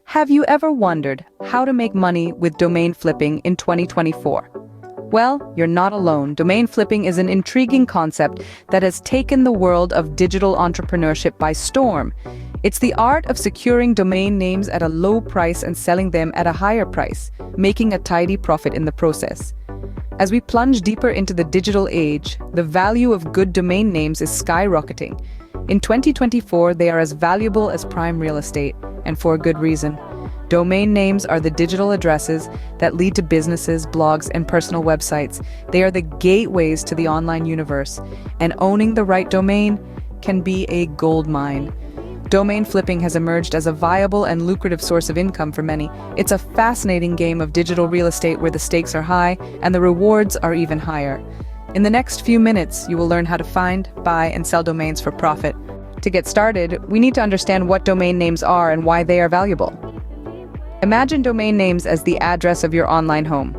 Have you ever wondered how to make money with domain flipping in 2024? Well, you're not alone. Domain flipping is an intriguing concept that has taken the world of digital entrepreneurship by storm. It's the art of securing domain names at a low price and selling them at a higher price, making a tidy profit in the process. As we plunge deeper into the digital age, the value of good domain names is skyrocketing. In 2024, they are as valuable as prime real estate, and for a good reason. Domain names are the digital addresses that lead to businesses, blogs, and personal websites. They are the gateways to the online universe, and owning the right domain can be a gold mine. Domain flipping has emerged as a viable and lucrative source of income for many. It's a fascinating game of digital real estate where the stakes are high and the rewards are even higher. In the next few minutes, you will learn how to find, buy, and sell domains for profit. To get started, we need to understand what domain names are and why they are valuable. Imagine domain names as the address of your online home.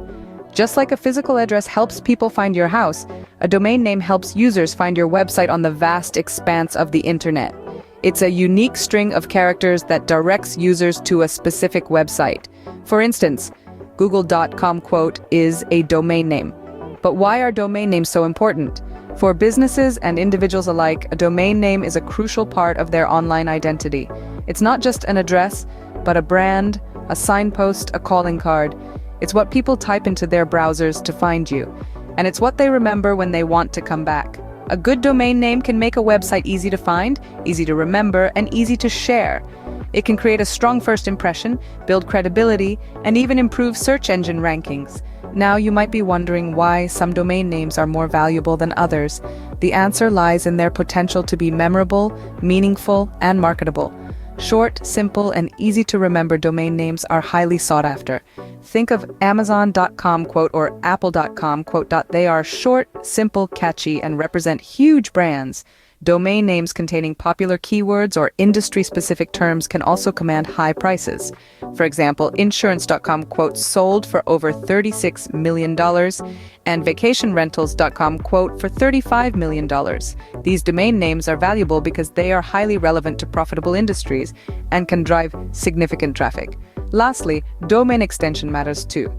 Just like a physical address helps people find your house, a domain name helps users find your website on the vast expanse of the internet. It's a unique string of characters that directs users to a specific website. For instance, google.com is a domain name. But why are domain names so important? For businesses and individuals alike, a domain name is a crucial part of their online identity. It's not just an address, but a brand, a signpost, a calling card. It's what people type into their browsers to find you. And it's what they remember when they want to come back. A good domain name can make a website easy to find, easy to remember, and easy to share. It can create a strong first impression, build credibility, and even improve search engine rankings. Now you might be wondering why some domain names are more valuable than others. The answer lies in their potential to be memorable, meaningful, and marketable. Short, simple, and easy to remember domain names are highly sought after. Think of Amazon.com or Apple.com. They are short, simple, catchy, and represent huge brands. Domain names containing popular keywords or industry-specific terms can also command high prices. For example, insurance.com sold for over $36 million and vacationrentals.com for $35 million. These domain names are valuable because they are highly relevant to profitable industries and can drive significant traffic. Lastly, domain extension matters too.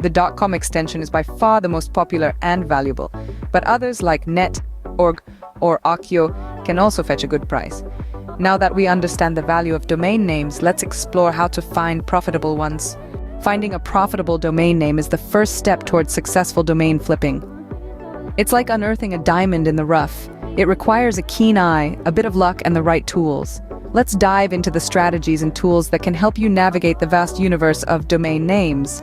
The .com extension is by far the most popular and valuable, but others like net, org, or Akio can also fetch a good price. Now that we understand the value of domain names, let's explore how to find profitable ones. Finding a profitable domain name is the first step towards successful domain flipping. It's like unearthing a diamond in the rough. It requires a keen eye, a bit of luck, and the right tools. Let's dive into the strategies and tools that can help you navigate the vast universe of domain names.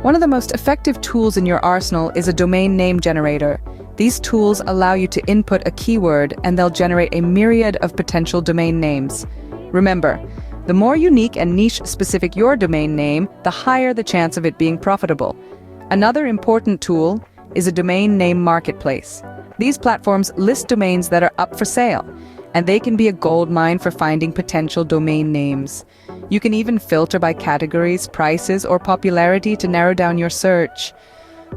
One of the most effective tools in your arsenal is a domain name generator. These tools allow you to input a keyword and they'll generate a myriad of potential domain names. Remember, the more unique and niche-specific your domain name, the higher the chance of it being profitable. Another important tool is a domain name marketplace. These platforms list domains that are up for sale, and they can be a goldmine for finding potential domain names. You can even filter by categories, prices, or popularity to narrow down your search.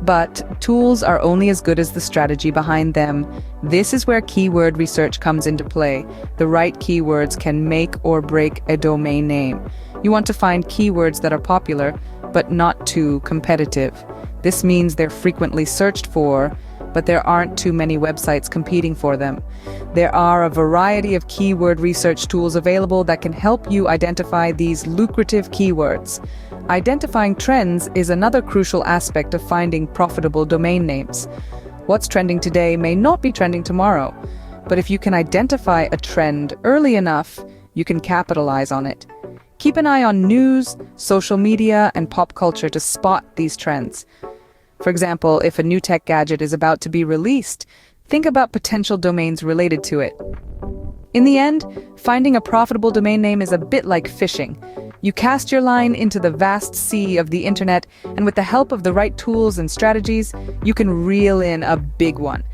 But tools are only as good as the strategy behind them. This is where keyword research comes into play. The right keywords can make or break a domain name. You want to find keywords that are popular, but not too competitive. This means they're frequently searched for, but there aren't too many websites competing for them. There are a variety of keyword research tools available that can help you identify these lucrative keywords. Identifying trends is another crucial aspect of finding profitable domain names. What's trending today may not be trending tomorrow, but if you can identify a trend early enough, you can capitalize on it. Keep an eye on news, social media, and pop culture to spot these trends. For example, if a new tech gadget is about to be released, think about potential domains related to it. In the end, finding a profitable domain name is a bit like fishing. You cast your line into the vast sea of the internet, and with the help of the right tools and strategies, you can reel in a big one.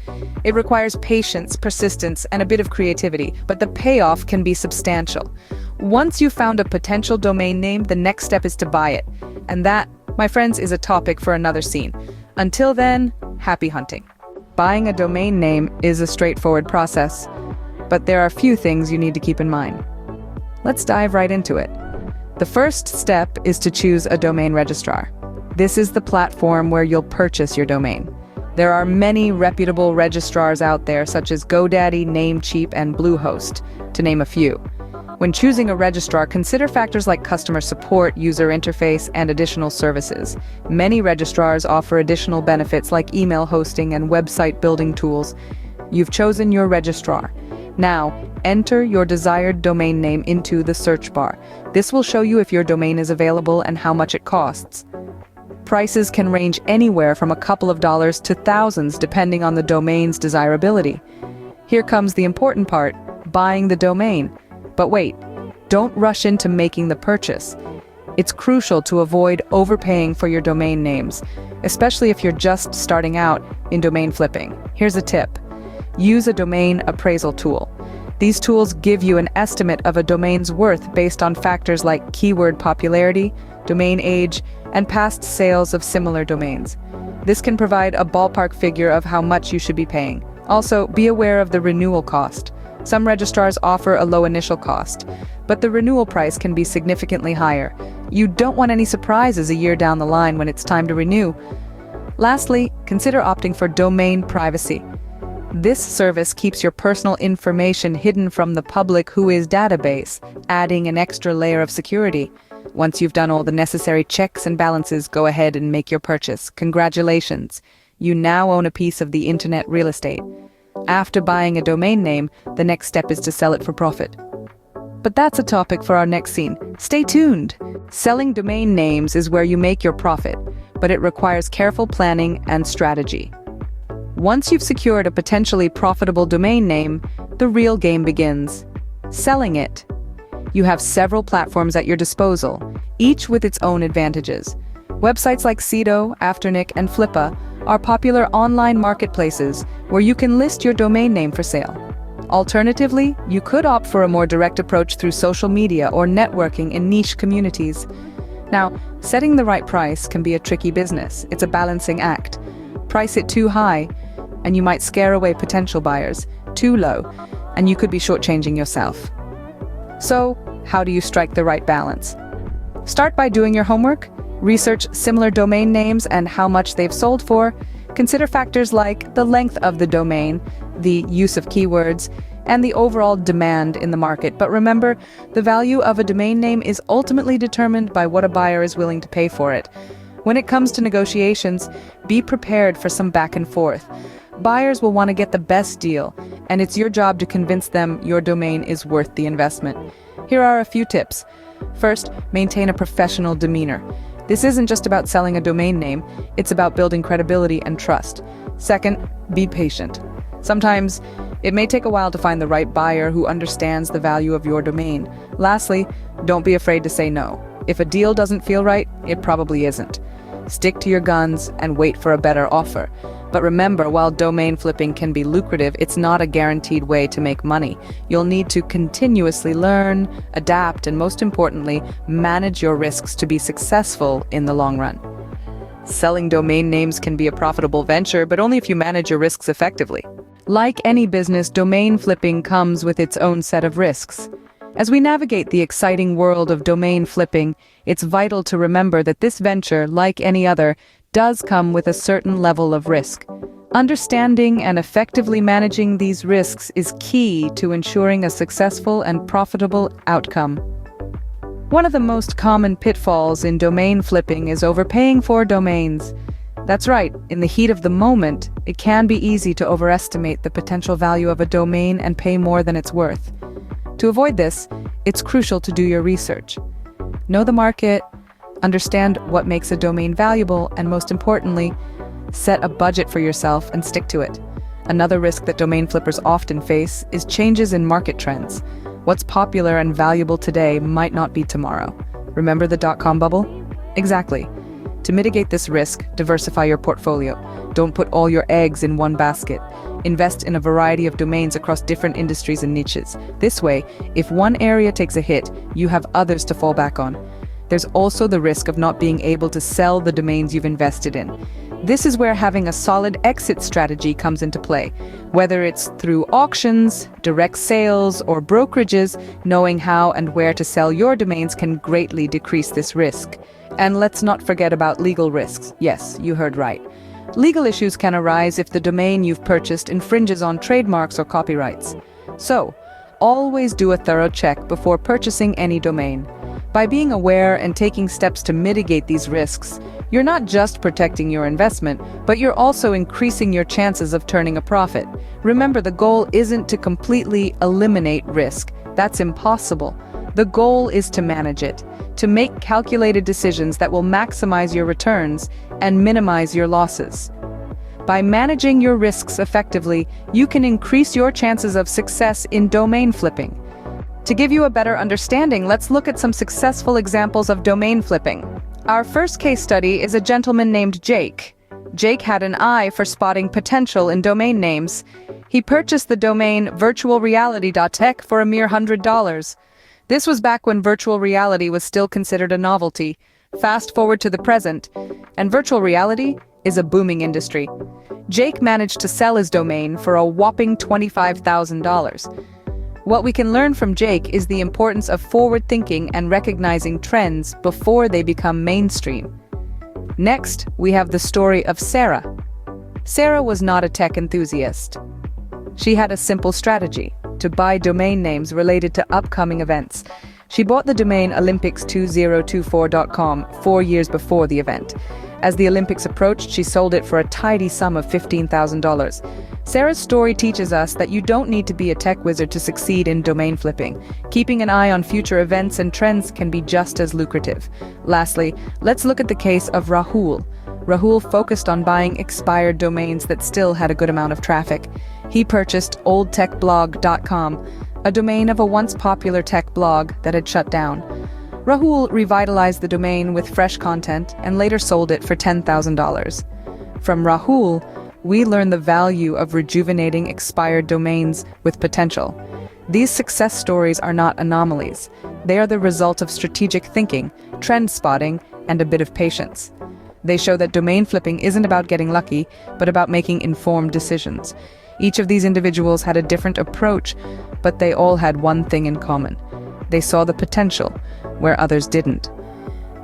It requires patience, persistence, and a bit of creativity, but the payoff can be substantial. Once you've found a potential domain name, the next step is to buy it. And that, my friends, is a topic for another scene. Until then, happy hunting. Buying a domain name is a straightforward process, but there are a few things you need to keep in mind. Let's dive right into it. The first step is to choose a domain registrar. This is the platform where you'll purchase your domain. There are many reputable registrars out there, such as GoDaddy, Namecheap, and Bluehost, to name a few. When choosing a registrar, consider factors like customer support, user interface, and additional services. Many registrars offer additional benefits like email hosting and website building tools. You've chosen your registrar. Now, enter your desired domain name into the search bar. This will show you if your domain is available and how much it costs. Prices can range anywhere from a couple of dollars to thousands depending on the domain's desirability. Here comes the important part, buying the domain. But wait, don't rush into making the purchase. It's crucial to avoid overpaying for your domain names, especially if you're just starting out in domain flipping. Here's a tip. Use a domain appraisal tool. These tools give you an estimate of a domain's worth based on factors like keyword popularity, domain age, and past sales of similar domains. This can provide a ballpark figure of how much you should be paying. Also, be aware of the renewal cost. Some registrars offer a low initial cost, but the renewal price can be significantly higher. You don't want any surprises a year down the line when it's time to renew. Lastly, consider opting for domain privacy. This service keeps your personal information hidden from the public WHOIS database, adding an extra layer of security. Once you've done all the necessary checks and balances, go ahead and make your purchase. Congratulations! You now own a piece of the internet real estate. After buying a domain name, the next step is to sell it for profit. But that's a topic for our next scene. Stay tuned! Selling domain names is where you make your profit, but it requires careful planning and strategy. Once you've secured a potentially profitable domain name, the real game begins. Selling it. You have several platforms at your disposal, each with its own advantages. Websites like Sedo, Afternic, and Flippa are popular online marketplaces where you can list your domain name for sale. Alternatively, you could opt for a more direct approach through social media or networking in niche communities. Now, setting the right price can be a tricky business. It's a balancing act. Price it too high, and you might scare away potential buyers. Too low, and you could be shortchanging yourself. So, how do you strike the right balance? Start by doing your homework. Research similar domain names and how much they've sold for. Consider factors like the length of the domain, the use of keywords, and the overall demand in the market. But remember, the value of a domain name is ultimately determined by what a buyer is willing to pay for it. When it comes to negotiations, be prepared for some back and forth. Buyers will want to get the best deal, and it's your job to convince them your domain is worth the investment. Here are a few tips. First, maintain a professional demeanor. This isn't just about selling a domain name, it's about building credibility and trust. Second, be patient. Sometimes, it may take a while to find the right buyer who understands the value of your domain. Lastly, don't be afraid to say no. If a deal doesn't feel right, it probably isn't. Stick to your guns and wait for a better offer. But remember, while domain flipping can be lucrative, it's not a guaranteed way to make money. You'll need to continuously learn, adapt, and most importantly, manage your risks to be successful in the long run. Selling domain names can be a profitable venture, but only if you manage your risks effectively. Like any business, domain flipping comes with its own set of risks. As we navigate the exciting world of domain flipping, it's vital to remember that this venture, like any other, does come with a certain level of risk. Understanding and effectively managing these risks is key to ensuring a successful and profitable outcome. One of the most common pitfalls in domain flipping is overpaying for domains. That's right, in the heat of the moment, it can be easy to overestimate the potential value of a domain and pay more than it's worth. To avoid this, it's crucial to do your research. Know the market, understand what makes a domain valuable, and most importantly, set a budget for yourself and stick to it. Another risk that domain flippers often face is changes in market trends. What's popular and valuable today might not be tomorrow. Remember the dot-com bubble? Exactly. To mitigate this risk, diversify your portfolio. Don't put all your eggs in one basket. Invest in a variety of domains across different industries and niches. This way, if one area takes a hit, you have others to fall back on. There's also the risk of not being able to sell the domains you've invested in. This is where having a solid exit strategy comes into play. Whether it's through auctions, direct sales, or brokerages, knowing how and where to sell your domains can greatly decrease this risk. And let's not forget about legal risks. Yes, you heard right. Legal issues can arise if the domain you've purchased infringes on trademarks or copyrights. So, always do a thorough check before purchasing any domain. By being aware and taking steps to mitigate these risks, you're not just protecting your investment, but you're also increasing your chances of turning a profit. Remember, the goal isn't to completely eliminate risk. That's impossible. The goal is to manage it, to make calculated decisions that will maximize your returns and minimize your losses. By managing your risks effectively, you can increase your chances of success in domain flipping. To give you a better understanding, let's look at some successful examples of domain flipping. Our first case study is a gentleman named Jake. Jake had an eye for spotting potential in domain names. He purchased the domain virtualreality.tech for a mere $100. This was back when virtual reality was still considered a novelty. Fast forward to the present, and virtual reality is a booming industry. Jake managed to sell his domain for a whopping $25,000. What we can learn from Jake is the importance of forward thinking and recognizing trends before they become mainstream. Next, we have the story of Sarah. Sarah was not a tech enthusiast. She had a simple strategy: to buy domain names related to upcoming events. She bought the domain Olympics2024.com 4 years before the event. As the Olympics approached, she sold it for a tidy sum of $15,000. Sarah's story teaches us that you don't need to be a tech wizard to succeed in domain flipping. Keeping an eye on future events and trends can be just as lucrative. Lastly, let's look at the case of Rahul. Rahul focused on buying expired domains that still had a good amount of traffic. He purchased oldtechblog.com, a domain of a once popular tech blog that had shut down. Rahul revitalized the domain with fresh content and later sold it for $10,000. From Rahul, we learn the value of rejuvenating expired domains with potential. These success stories are not anomalies. They are the result of strategic thinking, trend spotting, and a bit of patience. They show that domain flipping isn't about getting lucky, but about making informed decisions. Each of these individuals had a different approach, but they all had one thing in common. They saw the potential where others didn't.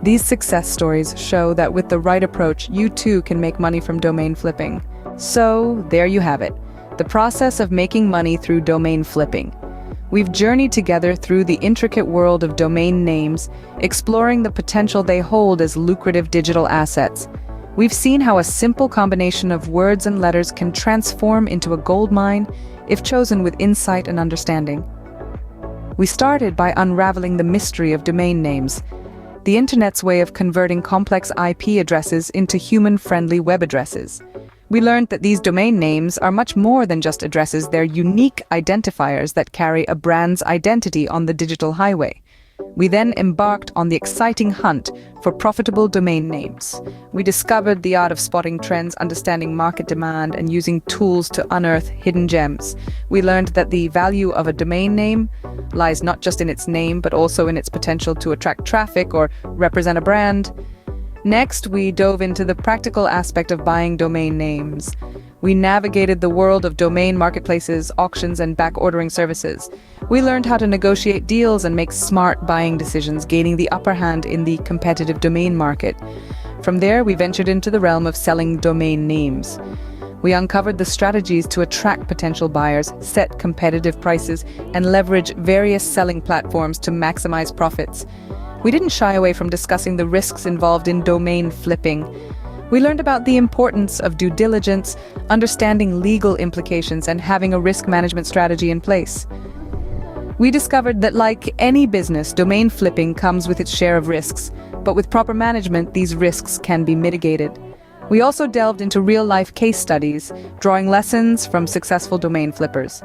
These success stories show that with the right approach, you too can make money from domain flipping. So, there you have it, the process of making money through domain flipping. We've journeyed together through the intricate world of domain names, exploring the potential they hold as lucrative digital assets. We've seen how a simple combination of words and letters can transform into a goldmine if chosen with insight and understanding. We started by unraveling the mystery of domain names, the internet's way of converting complex IP addresses into human-friendly web addresses. We learned that these domain names are much more than just addresses. They're unique identifiers that carry a brand's identity on the digital highway. We then embarked on the exciting hunt for profitable domain names. We discovered the art of spotting trends, understanding market demand, and using tools to unearth hidden gems. We learned that the value of a domain name lies not just in its name, but also in its potential to attract traffic or represent a brand. Next, we dove into the practical aspect of buying domain names. We navigated the world of domain marketplaces, auctions, and back-ordering services. We learned how to negotiate deals and make smart buying decisions, gaining the upper hand in the competitive domain market. From there, we ventured into the realm of selling domain names. We uncovered the strategies to attract potential buyers, set competitive prices, and leverage various selling platforms to maximize profits. We didn't shy away from discussing the risks involved in domain flipping. We learned about the importance of due diligence, understanding legal implications, and having a risk management strategy in place. We discovered that, like any business, domain flipping comes with its share of risks, but with proper management, these risks can be mitigated. We also delved into real-life case studies, drawing lessons from successful domain flippers.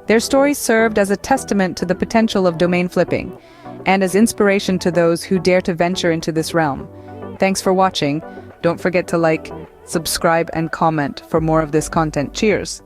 Their stories served as a testament to the potential of domain flipping, and as inspiration to those who dare to venture into this realm. Thanks for watching. Don't forget to like, subscribe, and comment for more of this content. Cheers!